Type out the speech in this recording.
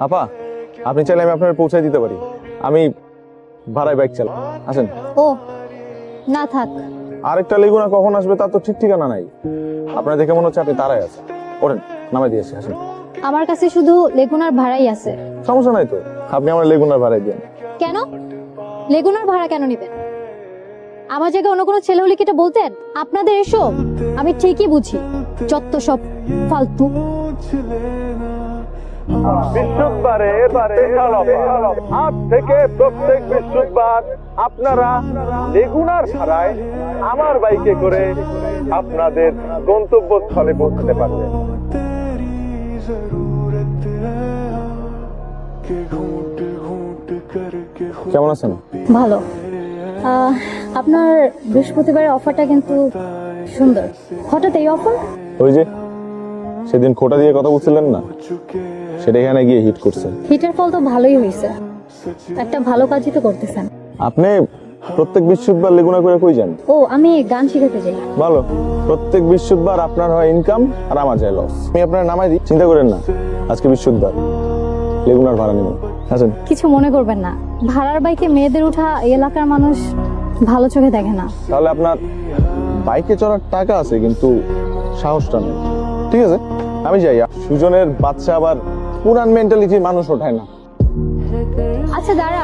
আপা, আপনি চাইলে আমি আপনার পৌঁছায় দিতে পারি। আমি ভাড়ায় বাইক চালাই। আসেন। ও না থাক। আরেকটা লেগুনা কখন আসবে তার তো ঠিক ঠিকানা নাই। আপনার দেখে মনে হচ্ছে আপনি তারাই আছে। ওঠেন, নামাই দিয়েছি। আসেন। আমার কাছে শুধু লেগুনার ভাড়াই আছে। সমস্যা নাই তো, আপনি আমার লেগুনার ভাড়াই দেন। কেন? লেগুনার ভাড়া কেন নেবেন? আমার জায়গায় অন্য কোনো ছেলে হলে কি এটা বলতেন? আপনাদের এসব আমি ঠিকই বুঝি, যত সব ফালতু। বৃহস্পতিবারে স্পেশাল অফার। আজ থেকে প্রত্যেক বৃহস্পতিবার আপনারা লেগুনার ভাড়ায় আমার বাইকে করে আপনাদের গন্তব্যস্থলে পৌঁছতে পারবেন। কেমন আছেন? ভালো। আপনার বৃহস্পতিবারের অফারটা কিন্তু সুন্দর। হঠাৎ এই অফার? ওই যে সেদিন খোটা দিয়ে কথা বলছিলেন না, সেটা এখানে গিয়ে হিট করছে। হিটের ফল তো ভালোই হয়েছে, একটা ভালো কাজই তো করতেছেন। আপনি প্রত্যেক বৃহস্পতিবার লেগুনা করে কই যান? ও আমি গান শিখাতে যাই। ভালো, প্রত্যেক বৃহস্পতিবার আপনার হয় ইনকাম আর আমার যায় লস। আমি আপনার নামাই দিই, চিন্তা করেন না। আজকে বৃহস্পতিবার, লেগুনার ভাড়া নেব। আসেন। কিছু মনে করবেন না, ভাড়ার বাইকে মেয়েদের উঠা এই এলাকার মানুষ ভালো চোখে দেখে না। তাহলে আপনার বাইকে চড়ার টাকা আছে কিন্তু সাহসটা নেই। ঠিক আছে, আমি যাই। সুজনের বাচ্চা আবার পুরান মেন্টালিটির মানুষ ওঠায় না। আচ্ছা দাঁড়া।